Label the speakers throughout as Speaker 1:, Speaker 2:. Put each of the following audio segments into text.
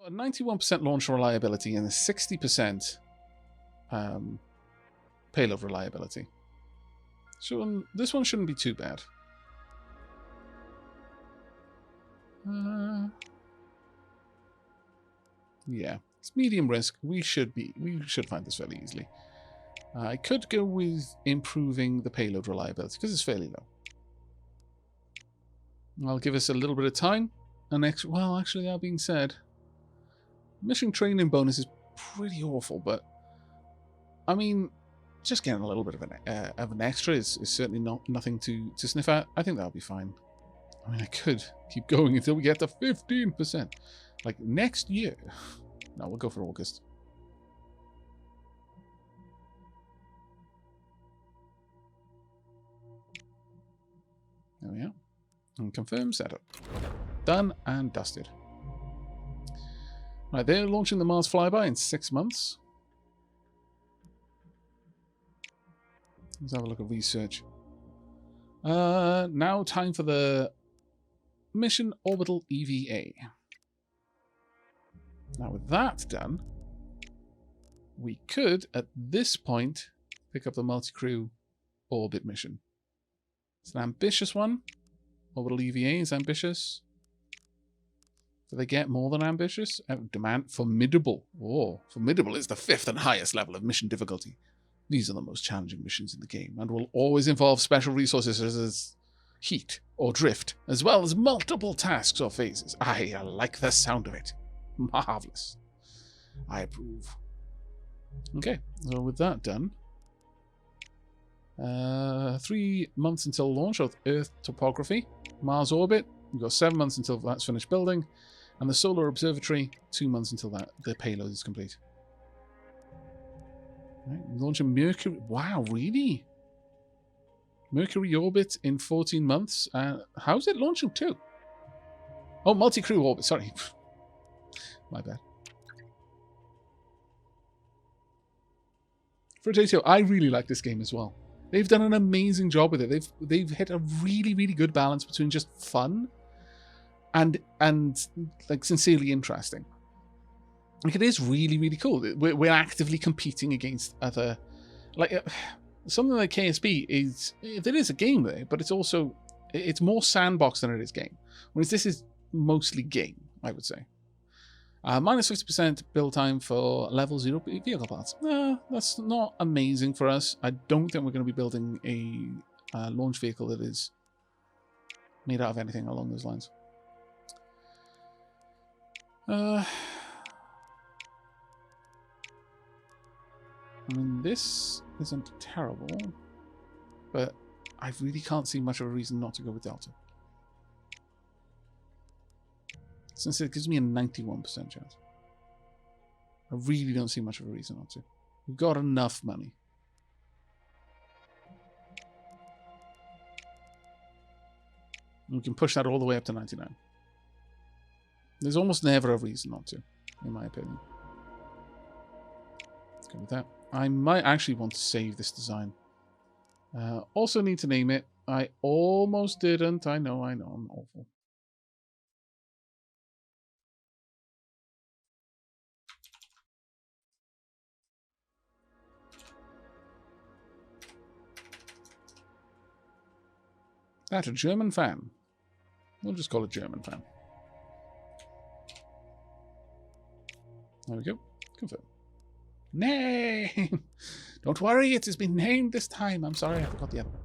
Speaker 1: 91% launch reliability and a 60% payload reliability. So this one shouldn't be too bad. Yeah, it's medium risk. We should find this fairly easily. I could go with improving the payload reliability because it's fairly low. I'll give us a little bit of time. Well, actually, that being said, mission training bonus is pretty awful, but I mean, just getting a little bit of an extra is certainly nothing to sniff at. I think that'll be fine. I mean, I could keep going until we get to 15%. Like next year. No, we'll go for August. There we are. And confirm setup. Done and dusted. Right, they're launching the Mars flyby in 6 months. Let's have a look at research. Now time for the mission Orbital EVA. Now with that done, we could, at this point, pick up the multi-crew orbit mission. It's an ambitious one. Orbital EVA is ambitious. Do they get more than ambitious? Demand formidable. Oh, formidable is the 5th and highest level of mission difficulty. These are the most challenging missions in the game and will always involve special resources such as heat or drift, as well as multiple tasks or phases. I like the sound of it. Marvelous. I approve. Okay, so with that done, 3 months until launch of Earth topography, Mars orbit. We've got 7 months until that's finished building, and the solar observatory, 2 months until the payload is complete. Right, launching Mercury. Wow, really? Mercury orbit in 14 months. How's it launching too? Oh, multi-crew orbit. Sorry. My bad. For Potato, I really like this game as well. They've done an amazing job with it. They've hit a really, really good balance between just fun and like sincerely interesting. Like, it is really, really cool. We're actively competing against other, like something like KSP is, there is a game there, but it's more sandbox than it is game. Whereas this is mostly game, I would say. Minus 50% build time for level 0 vehicle parts. That's not amazing for us. I don't think we're going to be building a launch vehicle that is made out of anything along those lines. I mean, this isn't terrible, but I really can't see much of a reason not to go with Delta. Since it gives me a 91% chance. I really don't see much of a reason not to. We've got enough money. We can push that all the way up to 99. There's almost never a reason not to, in my opinion. Let's go with that. I might actually want to save this design. Also need to name it. I almost didn't. I know, I'm awful. That's a German fan. We'll just call it German fan. There we go. Confirm. Name! Don't worry, it has been named this time. I'm sorry, I forgot the other one.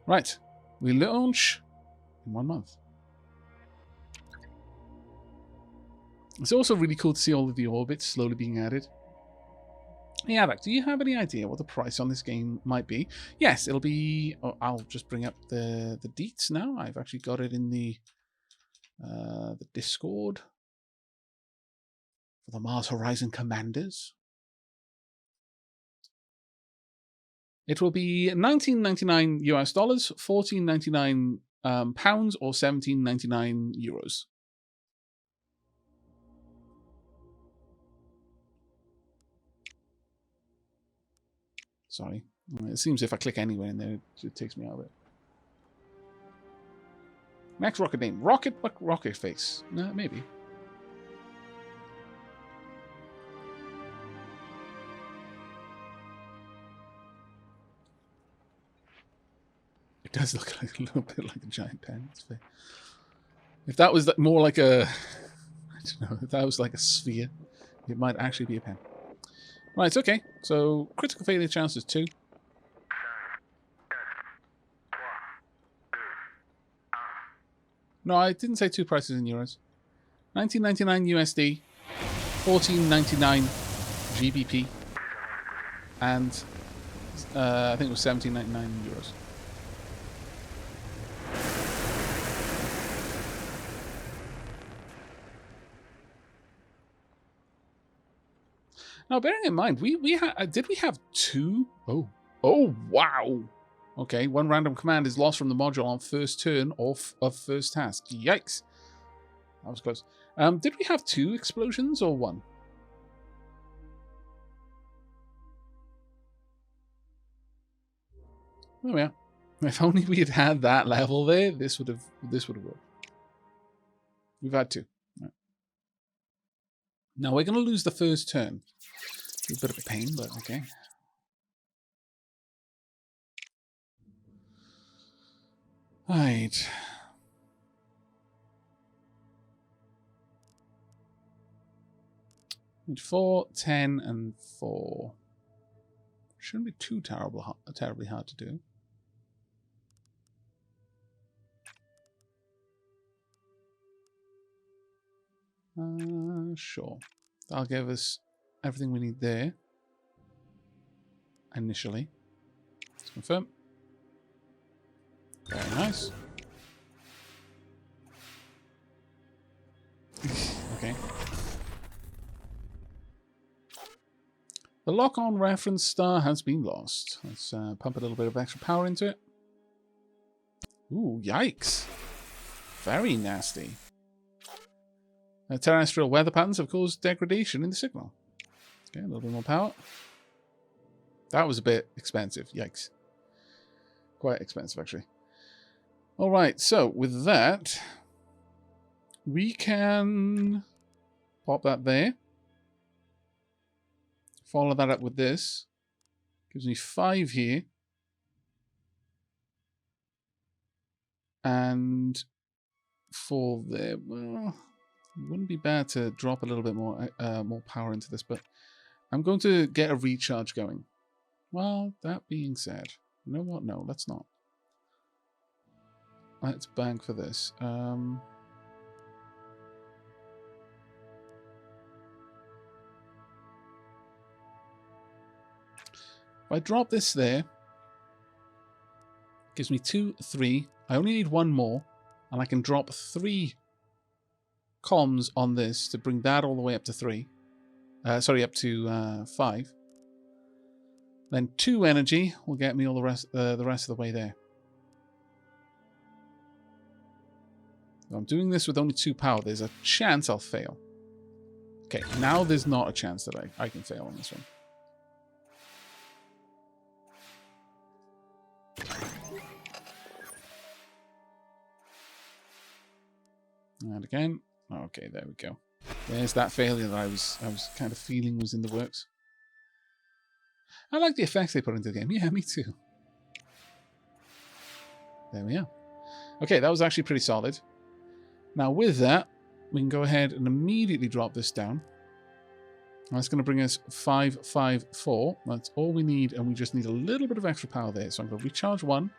Speaker 1: Right. We launch in 1 month. It's also really cool to see all of the orbits slowly being added. Hey, Aavak, do you have any idea what the price on this game might be? Yes, it'll be... Oh, I'll just bring up the deets now. I've actually got it in the Discord for the Mars Horizon Commanders. It will be $19.99 US dollars, $14.99 pounds, or €17.99 euros. Sorry. It seems if I click anywhere in there, it takes me out of it. Next rocket name. Rocket Face. No, maybe. It does look like a little bit like a giant pen. If that was more like a... I don't know. If that was like a sphere, it might actually be a pen. Right, okay. So, critical failure chance is 2. No, I didn't say 2 prices in euros. 19.99 USD, 14.99 GBP, and I think it was 17.99 euros. Now, bearing in mind, did we have 2? Oh wow. Okay, 1 random command is lost from the module on first turn of first task. Yikes. That was close. Did we have 2 explosions or 1? There we are. If only we had had that level there, this would have worked. We've had 2. Right. Now we're going to lose the first turn. A bit of a pain, but okay. Right. Need 4, 10, and 4. Shouldn't be too terribly hard to do. Sure. That'll give us everything we need there. Initially. Let's confirm. Very nice. Okay. The lock-on reference star has been lost. Let's pump a little bit of extra power into it. Ooh, yikes. Very nasty. Terrestrial weather patterns have caused degradation in the signal. Okay, a little bit more power. That was a bit expensive. Yikes. Quite expensive, actually. Alright, so with that, we can pop that there. Follow that up with this. Gives me 5 here. And 4 there. Well, it wouldn't be bad to drop a little bit more power into this, but I'm going to get a recharge going. Well, that being said, you know what? No, let's not. Let's bank for this. If I drop this there, gives me 2, 3. I only need 1 more, and I can drop 3 comms on this to bring that all the way up to 3. Sorry, up to 5. Then 2 energy will get me all the rest of the way there. I'm doing this with only 2 power. There's a chance I'll fail. Okay, now there's not a chance that I can fail on this one. And again. Okay, there we go. There's that failure that I was kind of feeling was in the works. I like the effects they put into the game. Yeah, me too. There we are. Okay, that was actually pretty solid. Now with that, we can go ahead and immediately drop this down. That's going to bring us 5, 5, 4. That's all we need, and we just need a little bit of extra power there. So I'm going to recharge 1.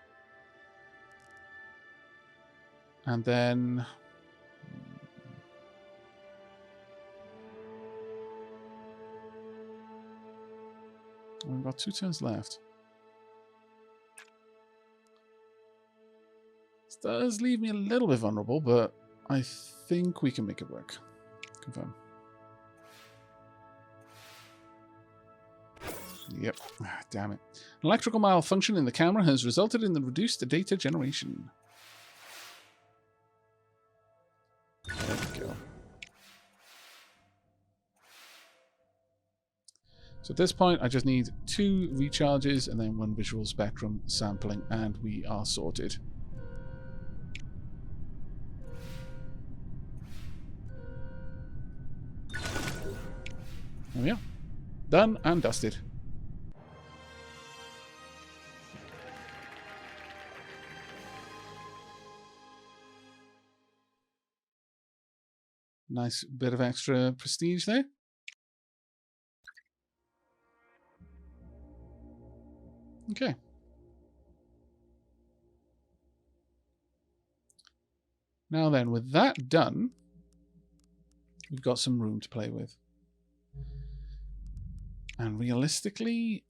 Speaker 1: And then... we've got 2 turns left. This does leave me a little bit vulnerable, but I think we can make it work. Confirm. Yep. Damn it. An electrical malfunction in the camera has resulted in the reduced data generation. There we go. So at this point, I just need 2 recharges and then 1 visual spectrum sampling, and we are sorted. There we are. Done and dusted. Nice bit of extra prestige there. Okay. Now then, with that done, we've got some room to play with. And realistically,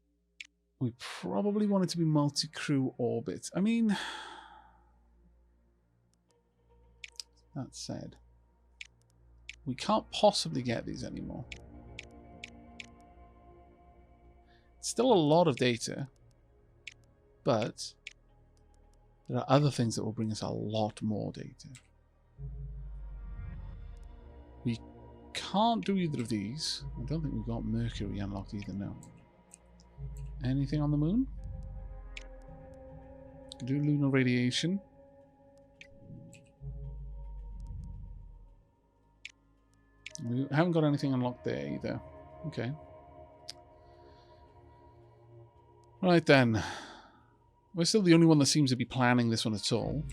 Speaker 1: we probably want it to be multi-crew orbit. I mean, that said, we can't possibly get these anymore. It's still a lot of data, but there are other things that will bring us a lot more data. We can't do either of these. I don't think we've got Mercury unlocked either now. Anything on the moon? Do lunar radiation. We haven't got anything unlocked there either. Okay. Right then. We're still the only one that seems to be planning this one at all.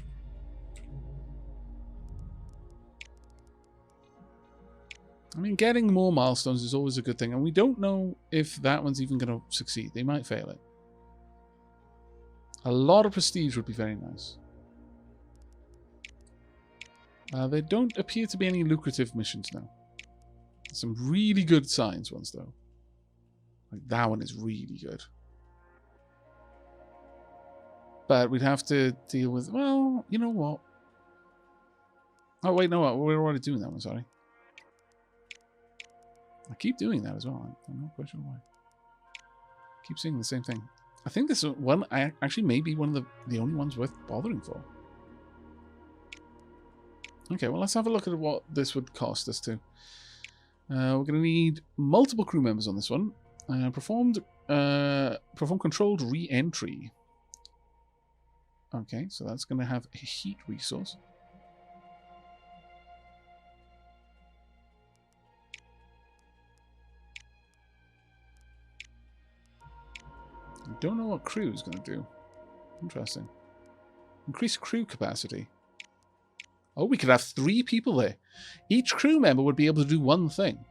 Speaker 1: I mean, getting more milestones is always a good thing, and we don't know if that one's even going to succeed. They might fail it. A lot of prestige would be very nice. There don't appear to be any lucrative missions now. Some really good science ones, though. Like, that one is really good. But we'd have to deal with... Well, you know what? Oh, wait, no, we're already doing that one, sorry. I keep doing that as well. I'm not quite sure why. I keep seeing the same thing. I think this one actually may be one of the only ones worth bothering for. Okay, well, let's have a look at what this would cost us to. We're going to need multiple crew members on this one. Perform controlled re-entry. Okay, so that's going to have a heat resource. I don't know what crew is going to do. Interesting. Increase crew capacity. Oh, we could have 3 people there. Each crew member would be able to do one thing.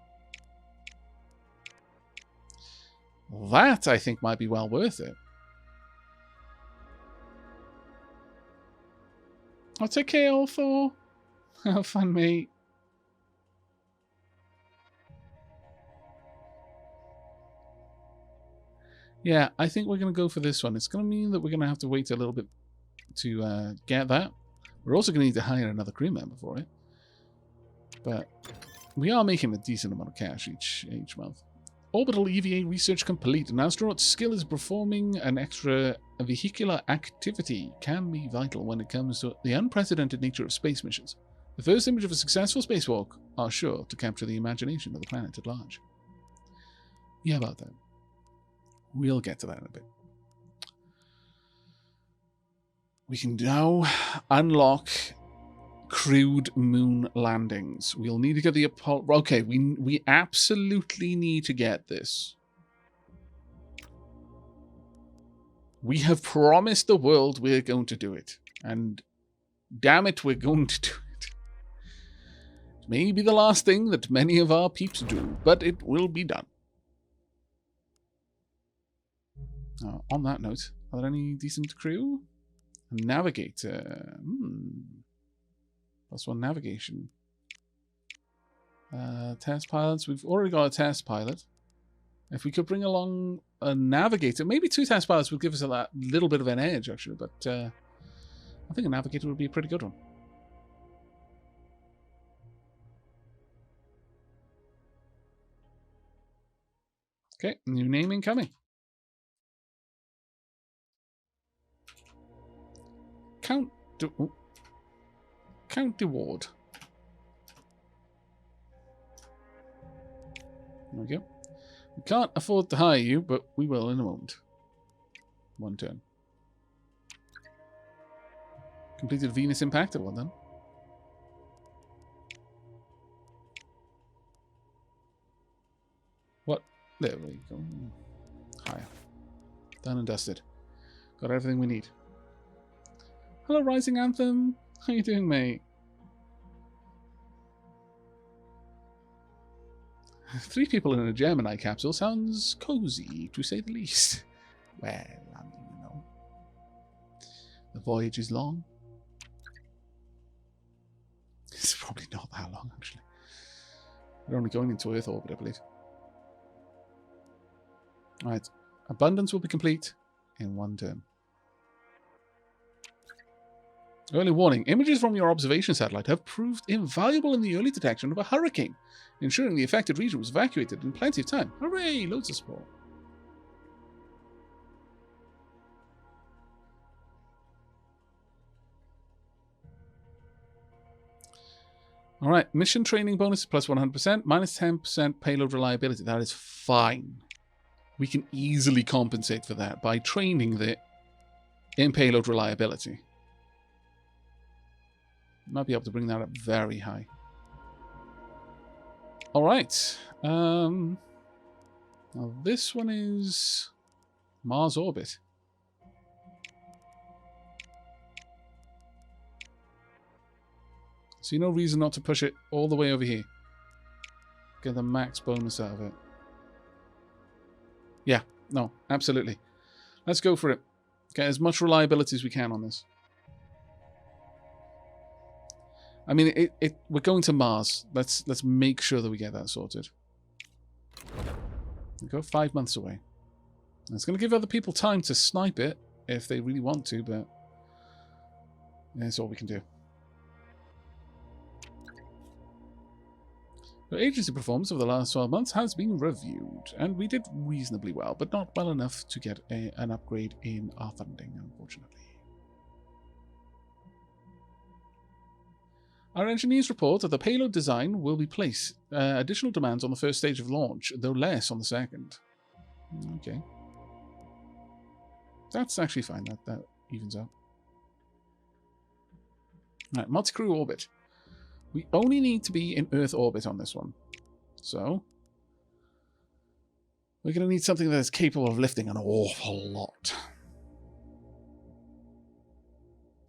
Speaker 1: That, I think, might be well worth it. I'll take care, all 4. Have fun, mate. Yeah, I think we're going to go for this one. It's going to mean that we're going to have to wait a little bit to get that. We're also going to need to hire another crew member for it. But we are making a decent amount of cash each month. Orbital EVA research complete. An astronaut's skill is performing an extra vehicular activity can be vital when it comes to the unprecedented nature of space missions. The first image of a successful spacewalk are sure to capture the imagination of the planet at large. Yeah, about that. We'll get to that in a bit. We can now unlock crewed moon landings. We'll need to get the Apollo... Okay, we absolutely need to get this. We have promised the world we're going to do it. And damn it, we're going to do it. It may be the last thing that many of our peeps do, but it will be done. On that note, are there any decent crew? Navigator. +1 navigation. Test pilots. We've already got a test pilot. If we could bring along a navigator, maybe 2 test pilots would give us a little bit of an edge, actually. But I think a navigator would be a pretty good one. Okay, new name incoming. Count Ward. There we go. We can't afford to hire you, but we will in a moment. 1 turn. Completed Venus Impactor, well done. There we go. Higher. Done and dusted. Got everything we need. Hello, Rising Anthem. How you doing, mate? 3 people in a Gemini capsule sounds cozy, to say the least. Well, I mean, you know. The voyage is long. It's probably not that long, actually. We're only going into Earth orbit, I believe. Alright. Abundance will be complete in 1 turn. Early warning. Images from your observation satellite have proved invaluable in the early detection of a hurricane, ensuring the affected region was evacuated in plenty of time. Hooray! Loads of support. Alright, mission training bonus plus 100%, minus 10% payload reliability. That is fine. We can easily compensate for that by training it in payload reliability. Might be able to bring that up very high. Alright. Now this one is Mars orbit. See no reason not to push it all the way over here. Get the max bonus out of it. Yeah, no, absolutely. Let's go for it. Get as much reliability as we can on this. I mean, we're going to Mars. Let's make sure that we get that sorted. We go 5 months away. It's going to give other people time to snipe it if they really want to, but that's all we can do. The agency performance over the last 12 months has been reviewed, and we did reasonably well, but not well enough to get an upgrade in our funding, unfortunately. Our engineers report that the payload design will be placed additional demands on the first stage of launch, though less on the second. Okay. That's actually fine. That evens out. Alright, multi-crew orbit. We only need to be in Earth orbit on this one. So, we're going to need something that is capable of lifting an awful lot.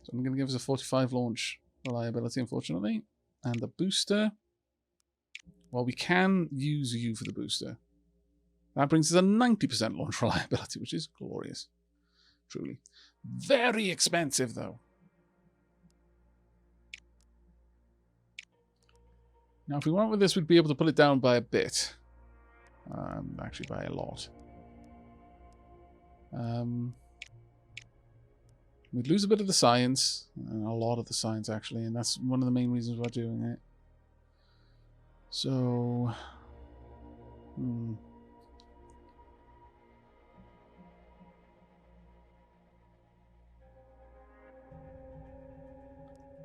Speaker 1: So I'm going to give us a 45 launch reliability, unfortunately. And the booster, well, we can use you for the booster. That brings us a 90% launch reliability, which is glorious. Truly. Very expensive, though. Now, if we went with this, we'd be able to put it down by a bit. Actually, by a lot. We'd lose a bit of the science. And a lot of the science, actually. And that's one of the main reasons we're doing it. So...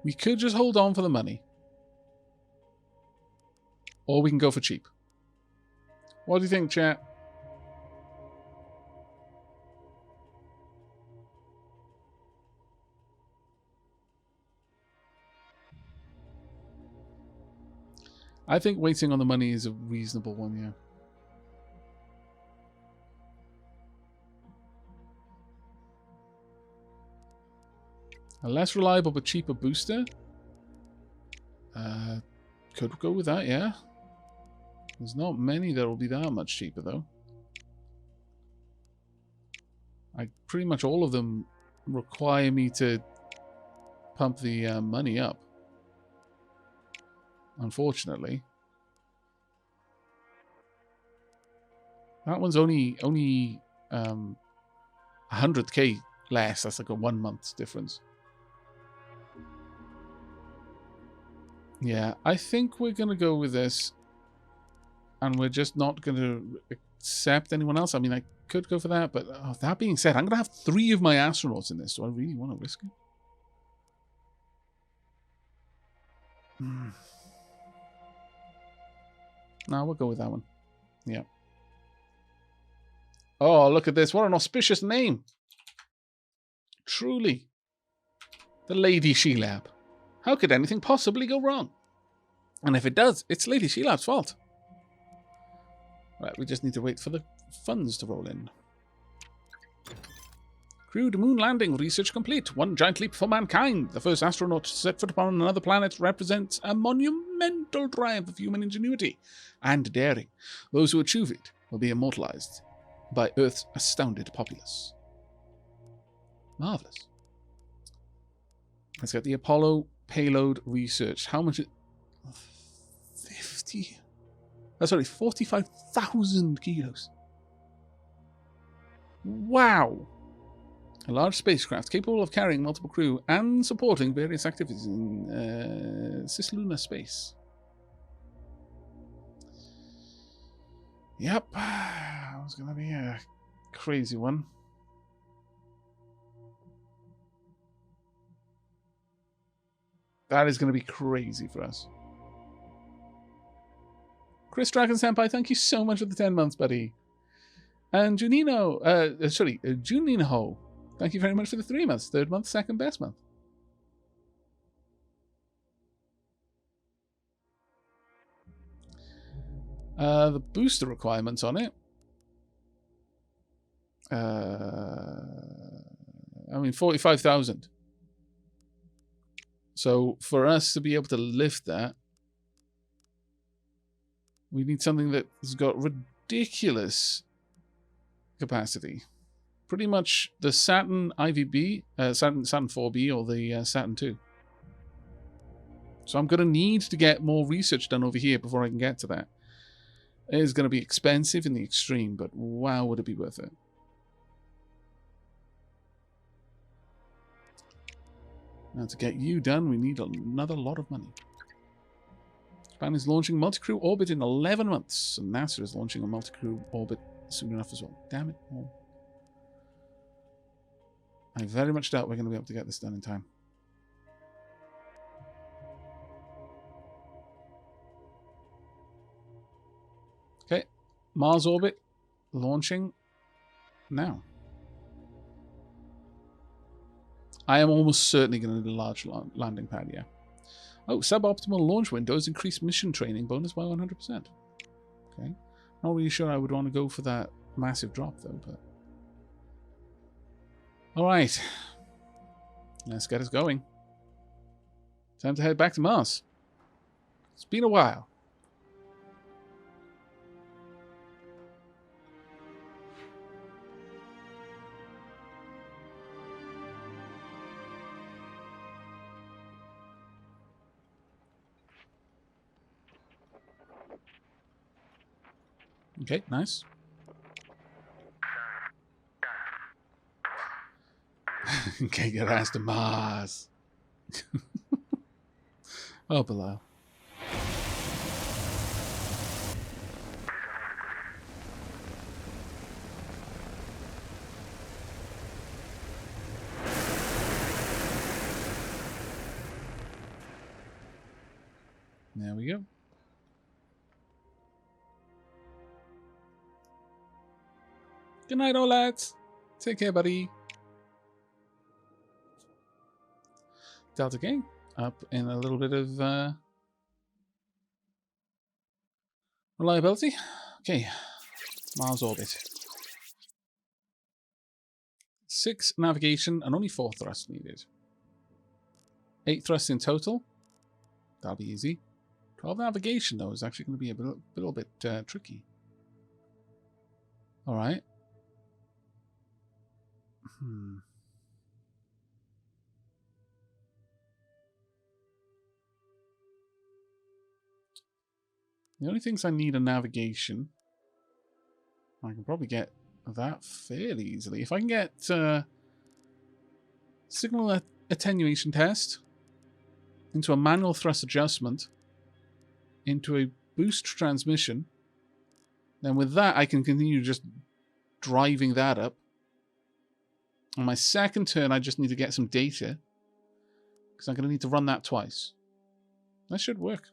Speaker 1: We could just hold on for the money. Or we can go for cheap. What do you think, chat? I think waiting on the money is a reasonable one, yeah. A less reliable but cheaper booster? Could go with that, yeah. There's not many that will be that much cheaper, though. Pretty much all of them require me to pump the money up. Unfortunately. That one's only 100k less. That's like a 1 month difference. Yeah, I think we're going to go with this. And we're just not going to accept anyone else. I mean, I could go for that, but that being said, I'm going to have 3 of my astronauts in this. Do I really want to risk it? No, we'll go with that one. Yeah. Oh, look at this. What an auspicious name. Truly. The Lady She-Lab. How could anything possibly go wrong? And if it does, it's Lady She-Lab's fault. Right, we just need to wait for the funds to roll in. Crewed moon landing. Research complete. One giant leap for mankind. The first astronaut to set foot upon another planet represents a monumental triumph of human ingenuity and daring. Those who achieve it will be immortalized by Earth's astounded populace. Marvelous. Let's get the Apollo payload research. How much? 50. Oh, sorry, 45,000 kilos. Wow. A large spacecraft capable of carrying multiple crew and supporting various activities in cis-lunar space. Yep. That was going to be a crazy one. That is going to be crazy for us. Chris Dragon Senpai, thank you so much for the 10 months, buddy. And Juninho, thank you very much for the 3 months. 3rd month, 2nd best month. The booster requirements on it. I mean, 45,000. So for us to be able to lift that, we need something that's got ridiculous capacity. Pretty much the Saturn IVB, Saturn 4B, or the Saturn 2. So I'm going to need to get more research done over here before I can get to that. It is going to be expensive in the extreme, but wow, would it be worth it. Now to get you done, we need another lot of money. Japan is launching multi-crew orbit in 11 months, and NASA is launching a multi-crew orbit soon enough as well. Damn it. Oh. I very much doubt we're going to be able to get this done in time. Okay, Mars orbit launching now. I am almost certainly going to need a large landing pad, yeah. Oh, suboptimal launch windows increase mission training bonus by 100%. Okay. Not really sure I would want to go for that massive drop, though, but... Alright. Let's get us going. Time to head back to Mars. It's been a while. Okay, nice. Okay, get ass to Mars. Oh, below. There we go. Good night, all lads. Take care, buddy. Delta Gang up in a little bit of reliability. Okay, Mars orbit. 6 navigation and only 4 thrust needed. 8 thrusts in total. That'll be easy. 12 navigation, though, is actually going to be a little bit tricky. All right. The only things I need are navigation. I can probably get that fairly easily. If I can get signal attenuation test into a manual thrust adjustment into a boost transmission, then with that I can continue just driving that up. On my second turn, I just need to get some data, because I'm going to need to run that twice. That should work.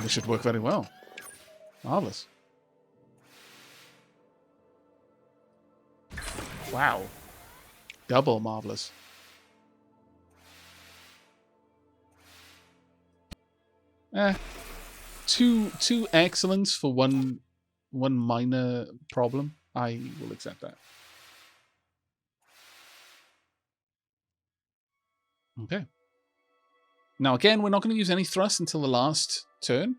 Speaker 1: This should work very well. Marvelous. Wow. Double marvelous. two excellence for one minor problem. I will accept that. Okay. Now again, we're not going to use any thrust until the last turn,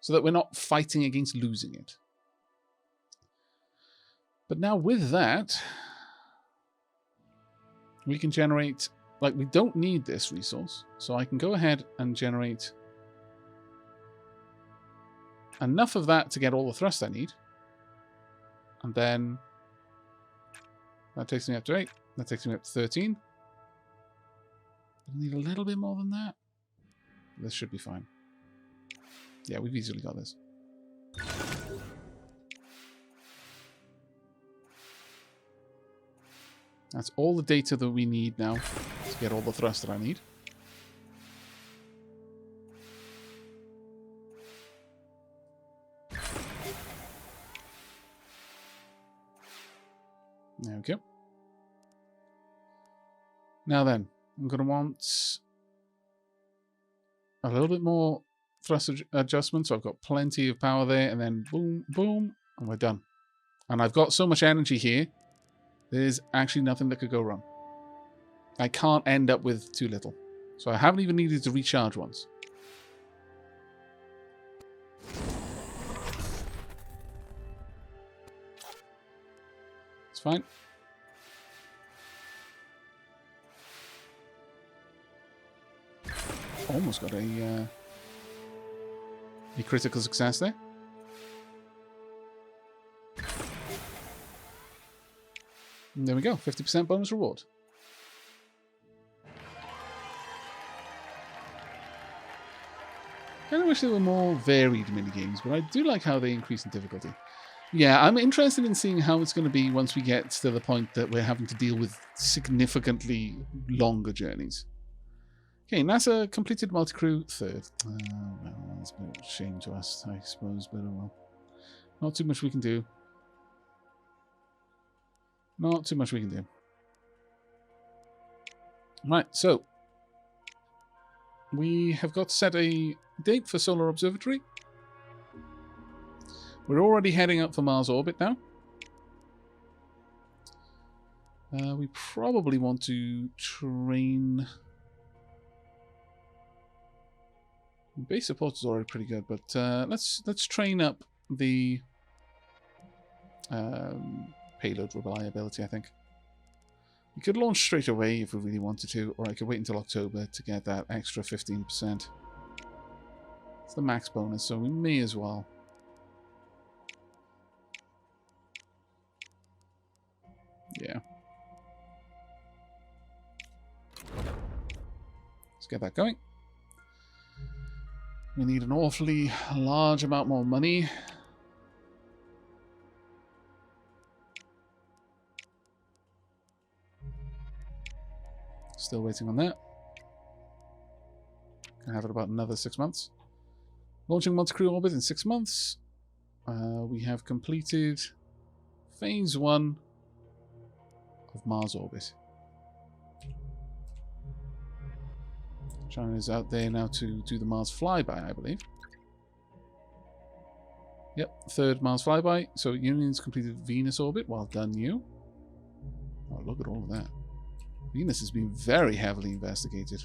Speaker 1: so that we're not fighting against losing it. But now with that, we can generate, like, we don't need this resource, so I can go ahead and generate enough of that to get all the thrust I need. And then that takes me up to 8. That takes me up to 13. I need a little bit more than that. This should be fine. Yeah, we've easily got this. That's all the data that we need now to get all the thrust that I need. There we go. Now then, I'm going to want a little bit more thrust adjustment, so I've got plenty of power there, and then boom, boom, and we're done. And I've got so much energy here, there's actually nothing that could go wrong. I can't end up with too little. So I haven't even needed to recharge once. It's fine. Almost got a critical success there. And there we go, 50% bonus reward. I kind of wish there were more varied minigames, but I do like how they increase in difficulty. Yeah, I'm interested in seeing how it's going to be once we get to the point that we're having to deal with significantly longer journeys. Okay, NASA completed multi-crew 3rd. Well, that's a bit of a shame to us, I suppose, but oh well. Not too much we can do. Not too much we can do. Right, so we have got to set a date for Solar Observatory. We're already heading up for Mars orbit now. We probably want to train. Base support is already pretty good, but let's train up the payload reliability, I think. We could launch straight away if we really wanted to, or I could wait until October to get that extra 15%. It's the max bonus, so we may as well. Yeah. Let's get that going. We need an awfully large amount more money. Still waiting on that. Can have it about another 6 months. Launching multi-crew orbit in 6 months. We have completed phase 1 of Mars orbit. China is out there now to do the Mars flyby, I believe. Yep, 3rd Mars flyby. So Union's completed Venus orbit. Well done, you. Oh, look at all of that. Venus has been very heavily investigated.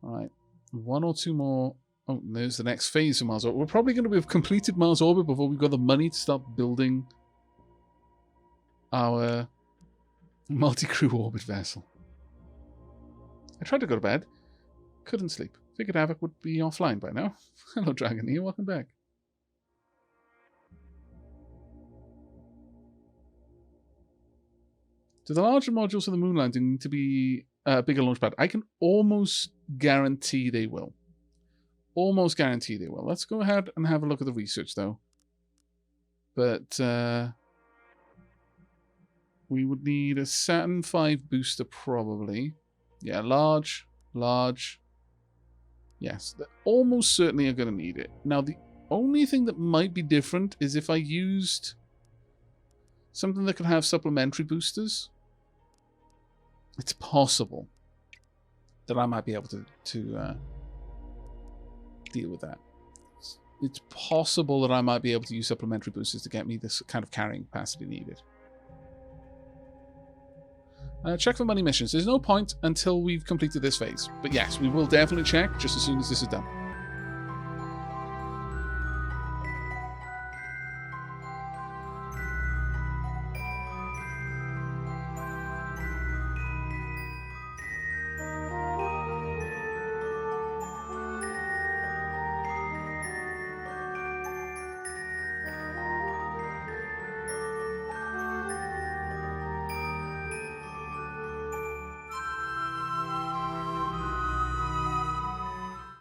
Speaker 1: Alright. 1 or 2 more. Oh, there's the next phase of Mars orbit. We're probably going to have completed Mars orbit before we've got the money to start building our multi-crew orbit vessel. I tried to go to bed. Couldn't sleep. Figured Aavak would be offline by now. Hello, Dragon here. Welcome back. Do the larger modules for the moon landing need to be a bigger launch pad? I can almost guarantee they will. Almost guarantee they will. Let's go ahead and have a look at the research, though. But we would need a Saturn V booster, probably. Yeah, large. Yes, they almost certainly are going to need it. Now, the only thing that might be different is if I used something that could have supplementary boosters. It's possible that I might be able to deal with that. It's possible that I might be able to use supplementary boosters to get me this kind of carrying capacity needed. Check for money missions. There's no point until we've completed this phase. But yes, we will definitely check just as soon as this is done.